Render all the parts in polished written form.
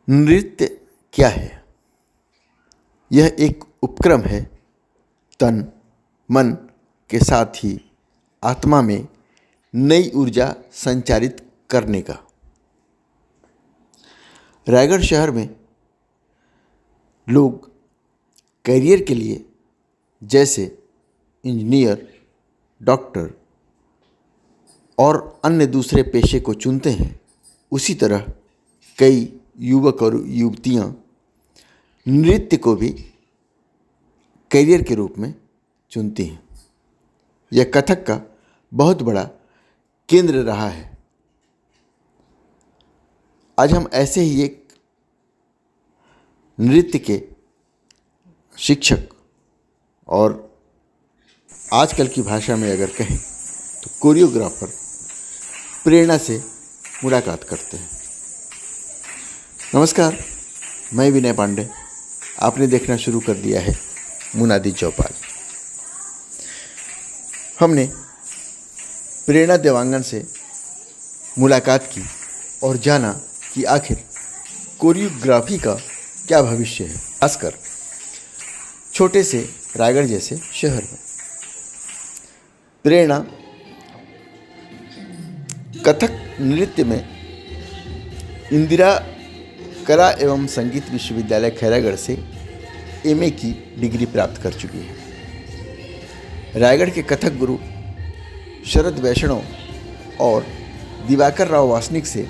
नृत्य क्या है? यह एक उपक्रम है तन, मन के साथ ही आत्मा में नई ऊर्जा संचारित करने का। रायगढ़ शहर में लोग करियर के लिए जैसे इंजीनियर, डॉक्टर और अन्य दूसरे पेशे को चुनते हैं, उसी तरह कई युवक और युवतियां नृत्य को भी करियर के रूप में चुनती हैं। यह कथक का बहुत बड़ा केंद्र रहा है। आज हम ऐसे ही एक नृत्य के शिक्षक और आजकल की भाषा में अगर कहें तो कोरियोग्राफर प्रेरणा से मुलाकात करते हैं। नमस्कार, मैं विनय पांडे। आपने देखना शुरू कर दिया है मुनादी चौपाल। हमने प्रेरणा देवांगन से मुलाकात की और जाना कि आखिर कोरियोग्राफी का क्या भविष्य है, खासकर छोटे से रायगढ़ जैसे शहर में। प्रेरणा कथक नृत्य में इंदिरा कला एवं संगीत विश्वविद्यालय खैरागढ़ से एमए की डिग्री प्राप्त कर चुकी है। रायगढ़ के कथक गुरु शरद वैष्णव और दिवाकर राव वासनिक से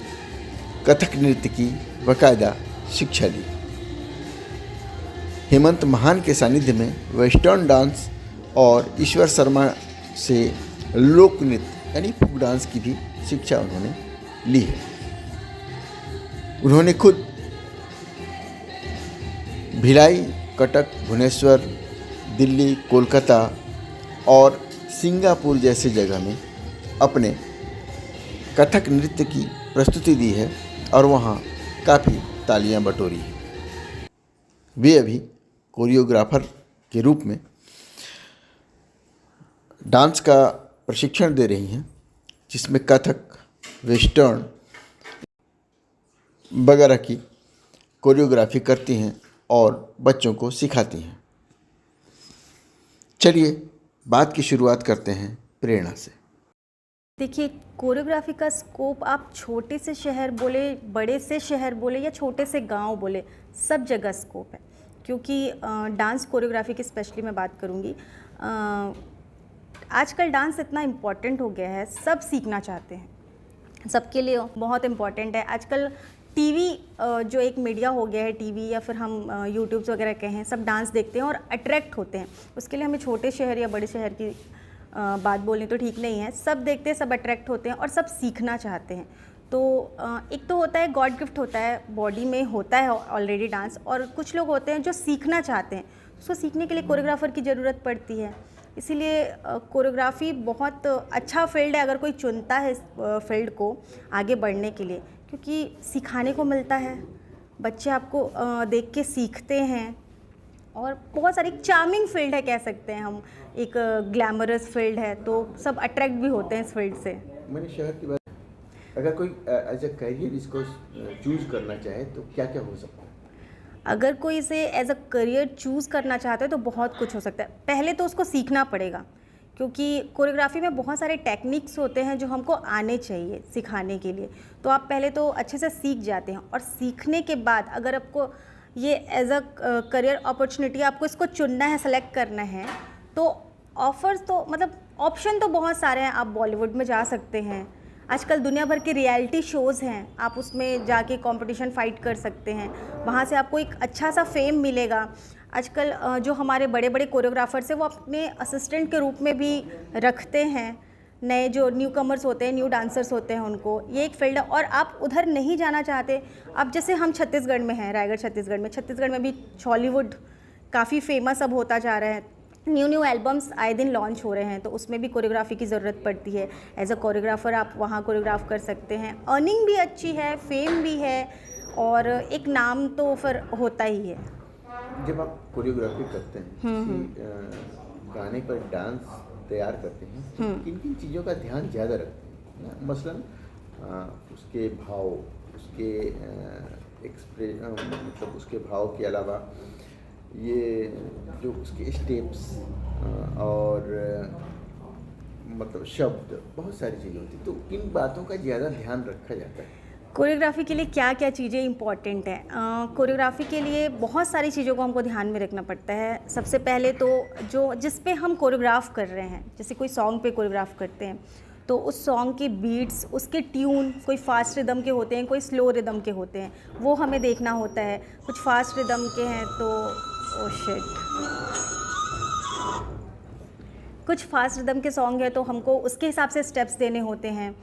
कथक नृत्य की बाकायदा शिक्षा ली। हेमंत महान के सानिध्य में वेस्टर्न डांस और ईश्वर शर्मा से लोक नृत्य यानी फोक डांस की भी शिक्षा उन्होंने ली है। उन्होंने खुद भिलाई, कटक, भुवनेश्वर, दिल्ली, कोलकाता और सिंगापुर जैसे जगह में अपने कथक नृत्य की प्रस्तुति दी है और वहाँ काफ़ी तालियां बटोरी हैं। वे अभी कोरियोग्राफर के रूप में डांस का प्रशिक्षण दे रही हैं, जिसमें कथक, वेस्टर्न वगैरह की कोरियोग्राफी करती हैं और बच्चों को सिखाती हैं। चलिए बात की शुरुआत करते हैं प्रेरणा से। देखिए, कोरियोग्राफी का स्कोप आप छोटे से शहर बोले, बड़े से शहर बोले या छोटे से गांव बोले, सब जगह स्कोप है। क्योंकि डांस कोरियोग्राफी की स्पेशली मैं बात करूंगी। आजकल डांस इतना इम्पॉर्टेंट हो गया है, सब सीखना चाहते हैं, सबके लिए बहुत इम्पॉर्टेंट है। आजकल टीवी जो एक मीडिया हो गया है, टीवी या फिर हम यूट्यूब्स वगैरह कहें, सब डांस देखते हैं और अट्रैक्ट होते हैं। उसके लिए हमें छोटे शहर या बड़े शहर की बात बोलनी तो ठीक नहीं है। सब देखते हैं, सब अट्रैक्ट होते हैं और सब सीखना चाहते हैं। तो एक तो होता है गॉड गिफ्ट होता है, बॉडी में होता है ऑलरेडी डांस, और कुछ लोग होते हैं जो सीखना चाहते हैं। उसको सीखने के लिए कोरियोग्राफर की ज़रूरत पड़ती है। इसीलिए कोरियोग्राफी बहुत अच्छा फील्ड है अगर कोई चुनता है इस फील्ड को आगे बढ़ने के लिए, क्योंकि सिखाने को मिलता है, बच्चे आपको देख के सीखते हैं और बहुत सारी चार्मिंग फील्ड है कह सकते हैं हम, एक ग्लैमरस फील्ड है, तो सब अट्रैक्ट भी होते हैं इस फील्ड से। मैंने शहर की बात, अगर कोई एज अ करियर इसको चूज करना चाहे तो क्या क्या हो सकता है? अगर कोई इसे एज अ करियर चूज़ करना चाहता है तो बहुत कुछ हो सकता है। पहले तो उसको सीखना पड़ेगा, क्योंकि कोरियोग्राफी में बहुत सारे टेक्निक्स होते हैं जो हमको आने चाहिए सिखाने के लिए। तो आप पहले तो अच्छे से सीख जाते हैं, और सीखने के बाद अगर आपको ये एज अ करियर अपॉर्चुनिटी आपको इसको चुनना है, सेलेक्ट करना है, तो ऑफर्स तो मतलब ऑप्शन तो बहुत सारे हैं। आप बॉलीवुड में जा सकते हैं, आजकल दुनिया भर के रियलिटी शोज़ हैं, आप उसमें जाके कंपटीशन फाइट कर सकते हैं, वहाँ से आपको एक अच्छा सा फेम मिलेगा। आजकल जो हमारे बड़े बड़े कोरियोग्राफर्स हैं वो अपने असिस्टेंट के रूप में भी रखते हैं। नए जो न्यू कमर्स होते हैं, न्यू डांसर्स होते हैं, उनको ये एक फील्ड है। और आप उधर नहीं जाना चाहते, अब जैसे हम छत्तीसगढ़ में हैं, रायगढ़ छत्तीसगढ़ में भी हॉलीवुड काफ़ी फेमस अब होता जा रहा है। न्यू एल्बम्स आए दिन लॉन्च हो रहे हैं, तो उसमें भी कोरियोग्राफी की ज़रूरत पड़ती है। एज अ कोरियोग्राफर आप वहाँ कोरियोग्राफ कर सकते हैं। अर्निंग भी अच्छी है, फेम भी है, और एक नाम तो फिर होता ही है। जब आप कोरियोग्राफी करते हैं, किसी गाने पर डांस तैयार करते हैं, तो किन किन चीज़ों का ध्यान ज़्यादा रखते हैं? मसलन उसके भाव, उसके मतलब उसके भाव के अलावा ये जो उसके स्टेप्स और मतलब शब्द, बहुत सारी चीज़ें होती हैं, तो किन बातों का ज़्यादा ध्यान रखा जाता है? कोरियोग्राफी के लिए क्या क्या चीज़ें इंपॉर्टेंट हैं? कोरियोग्राफी के लिए बहुत सारी चीज़ों को हमको ध्यान में रखना पड़ता है। सबसे पहले तो जो जिस पे हम कोरियोग्राफ कर रहे हैं, जैसे कोई सॉन्ग पे कोरियोग्राफ करते हैं, तो उस सॉन्ग के बीट्स, उसके ट्यून, कोई फास्ट रिदम के होते हैं, कोई स्लो रिदम के होते हैं, वो हमें देखना होता है। कुछ फास्ट रिदम के हैं तो ओह शिट! कुछ फास्ट रिदम के सॉन्ग है तो हमको उसके हिसाब से स्टेप्स देने होते हैं।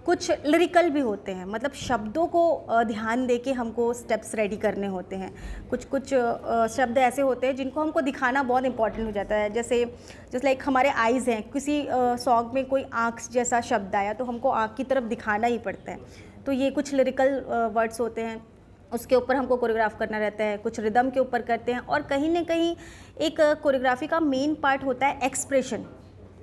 कुछ लिरिकल भी होते हैं, मतलब शब्दों को ध्यान दे के हमको स्टेप्स रेडी करने होते हैं। कुछ कुछ शब्द ऐसे होते हैं जिनको हमको दिखाना बहुत इंपॉर्टेंट हो जाता है। जैसे लाइक हमारे आइज़ हैं, किसी सॉन्ग में कोई आँख जैसा शब्द आया तो हमको आँख की तरफ दिखाना ही पड़ता है। तो ये कुछ लिरिकल वर्ड्स होते हैं, उसके ऊपर हमको कोरियोग्राफ करना रहता है। कुछ रिदम के ऊपर करते हैं और कहीं न कहीं एक कोरियोग्राफी का मेन पार्ट होता है एक्सप्रेशन।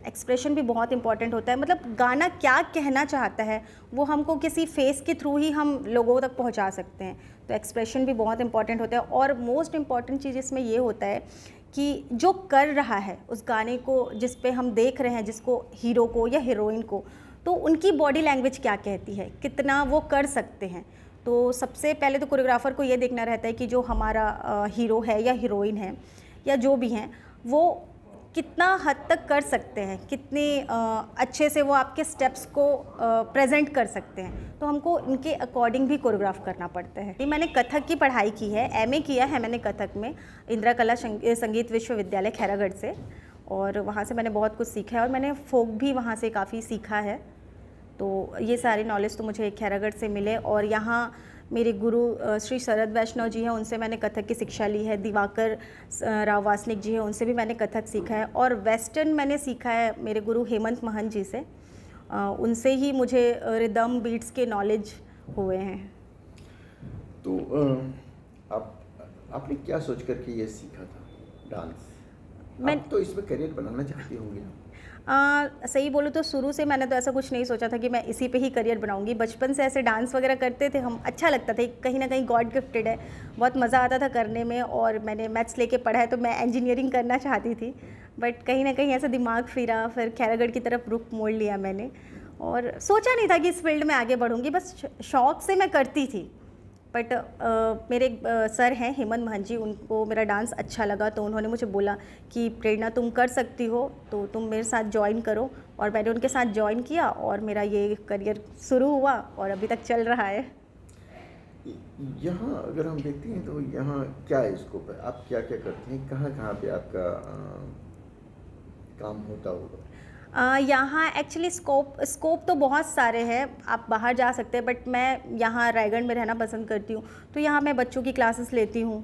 एक्सप्रेशन भी बहुत इंपॉर्टेंट होता है, मतलब गाना क्या कहना चाहता है वो हमको किसी फेस के थ्रू ही हम लोगों तक पहुंचा सकते हैं। तो एक्सप्रेशन भी बहुत इंपॉर्टेंट होता है और मोस्ट इम्पॉर्टेंट चीज़ इसमें ये होता है कि जो कर रहा है उस गाने को, जिस पे हम देख रहे हैं, जिसको हीरो को या हीरोइन को, तो उनकी बॉडी लैंग्वेज क्या कहती है, कितना वो कर सकते हैं। तो सबसे पहले तो कोरियोग्राफर को ये देखना रहता है कि जो हमारा हीरो है या हीरोइन है या जो भी हैं, वो कितना हद तक कर सकते हैं, कितने अच्छे से वो आपके स्टेप्स को प्रेजेंट कर सकते हैं। तो हमको इनके अकॉर्डिंग भी कोरियोग्राफ करना पड़ता है। मैंने कथक की पढ़ाई की है, एमए किया है मैंने कथक में, इंदिरा कला संगीत विश्वविद्यालय खैरागढ़ से, और वहाँ से मैंने बहुत कुछ सीखा है और मैंने फोक भी वहाँ से काफ़ी सीखा है। तो ये सारी नॉलेज तो मुझे खैरागढ़ से मिले। और यहाँ मेरे गुरु श्री शरद वैष्णव जी हैं, उनसे मैंने कथक की शिक्षा ली है। दिवाकर राव वासनिक जी हैं, उनसे भी मैंने कथक सीखा है। और वेस्टर्न मैंने सीखा है मेरे गुरु हेमंत महन जी से, उनसे ही मुझे रिदम बीट्स के नॉलेज हुए हैं। तो आपने क्या सोच कर के ये सीखा था डांस? आप तो इसमें करियर बनाना चाहती होंगी ना? सही बोलूँ तो शुरू से मैंने तो ऐसा कुछ नहीं सोचा था कि मैं इसी पे ही करियर बनाऊंगी। बचपन से ऐसे डांस वगैरह करते थे हम, अच्छा लगता था, कहीं ना कहीं गॉड गिफ्टेड है, बहुत मज़ा आता था करने में। और मैंने मैथ्स लेके पढ़ा है तो मैं इंजीनियरिंग करना चाहती थी, बट कहीं ना कहीं ऐसा दिमाग फिरा, फिर खैरागढ़ की तरफ रुख मोड़ लिया मैंने और सोचा नहीं था कि इस फील्ड में आगे बढ़ूँगी, बस शौक़ से मैं करती थी। बट मेरे सर हैं हेमंत महन जी, उनको मेरा डांस अच्छा लगा तो उन्होंने मुझे बोला कि प्रेरणा तुम कर सकती हो तो तुम मेरे साथ ज्वाइन करो। और मैंने उनके साथ ज्वाइन किया और मेरा ये करियर शुरू हुआ और अभी तक चल रहा है। यहाँ अगर हम देखते हैं तो यहाँ क्या स्कोप है, आप क्या क्या करते हैं, कहाँ कहाँ पे आपका काम होता होगा? यहाँ एक्चुअली स्कोप तो बहुत सारे हैं, आप बाहर जा सकते हैं, बट मैं यहाँ रायगढ़ में रहना पसंद करती हूँ। तो यहाँ मैं बच्चों की क्लासेस लेती हूँ,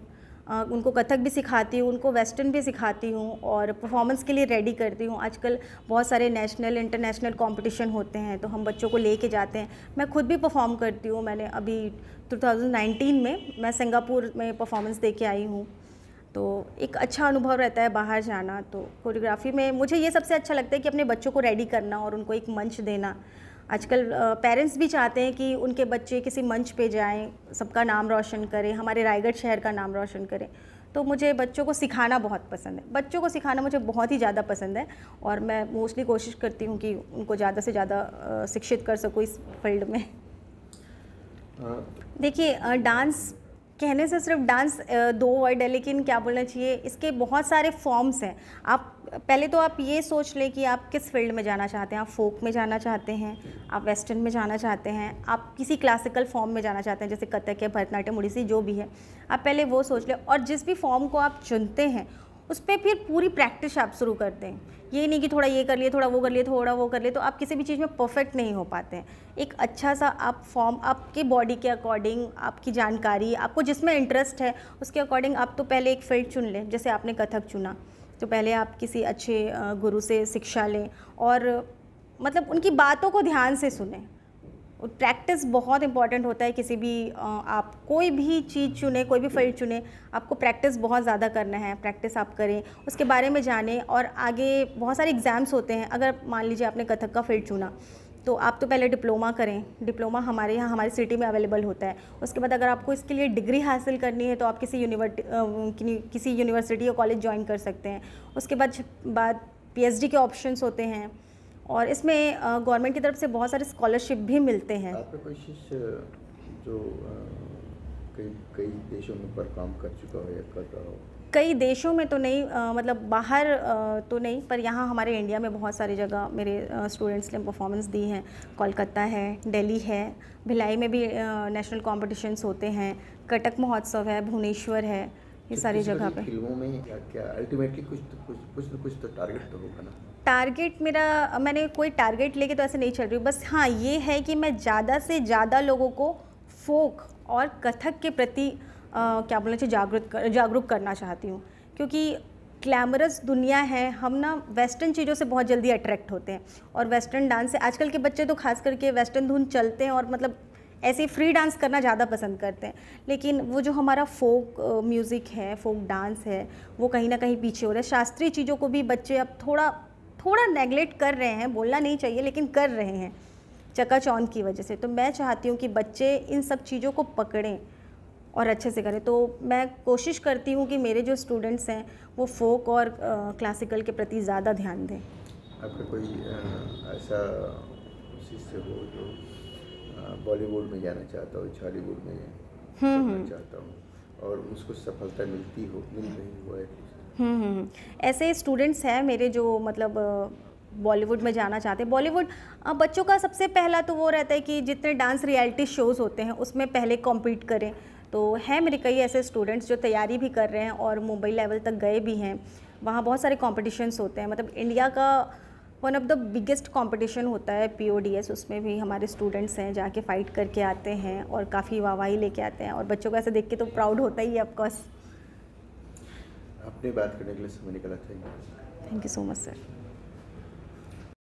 उनको कथक भी सिखाती हूँ, उनको वेस्टर्न भी सिखाती हूँ और परफॉर्मेंस के लिए रेडी करती हूँ। आजकल बहुत सारे नेशनल इंटरनेशनल कंपटीशन होते हैं तो हम बच्चों को लेके जाते हैं। मैं खुद भी परफॉर्म करती हूँ, मैंने अभी 2019 में मैं सिंगापुर में परफॉर्मेंस दे के आई हूँ। तो एक अच्छा अनुभव रहता है बाहर जाना। तो कोरियोग्राफी में मुझे ये सबसे अच्छा लगता है कि अपने बच्चों को रेडी करना और उनको एक मंच देना। आजकल पेरेंट्स भी चाहते हैं कि उनके बच्चे किसी मंच पे जाएं, सबका नाम रोशन करें, हमारे रायगढ़ शहर का नाम रोशन करें। तो मुझे बच्चों को सिखाना बहुत पसंद है, बच्चों को सिखाना मुझे बहुत ही ज़्यादा पसंद है और मैं मोस्टली कोशिश करती हूँ कि उनको ज़्यादा से ज़्यादा शिक्षित कर सकूँ इस फील्ड में। देखिए, डांस कहने से सिर्फ डांस दो वर्ड है, लेकिन क्या बोलना चाहिए, इसके बहुत सारे फॉर्म्स हैं। आप पहले तो आप ये सोच लें कि आप किस फील्ड में जाना चाहते हैं। आप फोक में जाना चाहते हैं, आप वेस्टर्न में जाना चाहते हैं, आप किसी क्लासिकल फॉर्म में जाना चाहते हैं जैसे कथक है, भरतनाट्यम, ओडिसी, जो भी है। आप पहले वो सोच लें और जिस भी फॉर्म को आप चुनते हैं उस पर फिर पूरी प्रैक्टिस आप शुरू कर दें। ये नहीं कि थोड़ा ये कर लिए, थोड़ा वो कर लिए, थोड़ा वो कर लिए, तो आप किसी भी चीज़ में परफेक्ट नहीं हो पाते हैं। एक अच्छा सा आप फॉर्म आपके बॉडी के अकॉर्डिंग, आपकी जानकारी, आपको जिसमें इंटरेस्ट है उसके अकॉर्डिंग आप तो पहले एक फील्ड चुन लें। जैसे आपने कथक चुना तो पहले आप किसी अच्छे गुरु से शिक्षा लें और मतलब उनकी बातों को ध्यान से सुनें। प्रैक्टिस बहुत इंपॉर्टेंट होता है। किसी भी आप कोई भी चीज़ चुने, कोई भी फील्ड चुने, आपको प्रैक्टिस बहुत ज़्यादा करना है। प्रैक्टिस आप करें, उसके बारे में जानें और आगे बहुत सारे एग्ज़ाम्स होते हैं। अगर मान लीजिए आपने कथक का फील्ड चुना तो आप तो पहले डिप्लोमा करें। डिप्लोमा हमारे यहाँ हमारी सिटी में अवेलेबल होता है। उसके बाद अगर आपको इसके लिए डिग्री हासिल करनी है तो आप किसी यूनिवर्सिटी या कॉलेज ज्वाइन कर सकते हैं। उसके बाद पीएचडी के ऑप्शंस होते हैं और इसमें गवर्नमेंट की तरफ से बहुत सारे स्कॉलरशिप भी मिलते हैं। आपका कोई शिष्य जो कई कई देशों में पर काम कर चुका हो या कर रहा हो? कई देशों में तो नहीं, मतलब बाहर तो नहीं, पर यहाँ हमारे इंडिया में बहुत सारी जगह मेरे स्टूडेंट्स ने परफॉर्मेंस दी हैं। कोलकाता है, दिल्ली है, भिलाई में भी नेशनल कॉम्पिटिशन्स होते हैं, कटक महोत्सव है, भुवनेश्वर है, ये सारी जगह पे। फिल्मों में क्या अल्टीमेटली कुछ तो टारगेट तो होगा ना? टारगेट मैंने कोई टारगेट लेके तो ऐसे नहीं चल रही हूँ। बस हाँ, ये है कि मैं ज़्यादा से ज़्यादा लोगों को फोक और कथक के प्रति क्या बोलना चाहिए, जागरूक करना चाहती हूँ। क्योंकि ग्लैमरस दुनिया है, हम ना वेस्टर्न चीज़ों से बहुत जल्दी अट्रैक्ट होते हैं और वेस्टर्न डांस से आजकल के बच्चे तो खास करके वेस्टर्न धुन चलते हैं और मतलब ऐसे फ्री डांस करना ज़्यादा पसंद करते हैं। लेकिन वो जो हमारा फोक म्यूज़िक है, फोक डांस है, वो कहीं ना कहीं पीछे हो रहा है। शास्त्रीय चीज़ों को भी बच्चे अब थोड़ा नेगलेक्ट कर रहे हैं, बोलना नहीं चाहिए लेकिन कर रहे हैं चकाचौंध की वजह से। तो मैं चाहती हूँ कि बच्चे इन सब चीज़ों को पकड़ें और अच्छे से करें। तो मैं कोशिश करती हूँ कि मेरे जो स्टूडेंट्स हैं वो फोक और क्लासिकल के प्रति ज़्यादा ध्यान दें। आपका कोई ऐसा शिष्य हो जो बॉलीवुड में जाना चाहता हो, हॉलीवुड में जाना चाहता हो और उसको सफलता मिल रही हो एटलीस्ट? ऐसे स्टूडेंट्स हैं मेरे जो मतलब बॉलीवुड में जाना चाहते हैं। बॉलीवुड बच्चों का सबसे पहला तो वो रहता है कि जितने डांस रियलिटी शोज़ होते हैं उसमें पहले कॉम्पीट करें। तो है मेरे कई ऐसे स्टूडेंट्स जो तैयारी भी कर रहे हैं और मुंबई लेवल तक गए भी हैं। वहाँ बहुत सारे कॉम्पिटिशन्स होते हैं, मतलब इंडिया का one of the biggest competition होता है PODS। उसमें भी हमारे स्टूडेंट्स हैं, जाके फ़ाइट करके आते हैं और काफ़ी वाहवाही लेके आते हैं और बच्चों को ऐसे देख के तो प्राउड होता ही है ऑफकोर्स। अपनी बात करने के लिए समय निकाला। Thank you so much sir.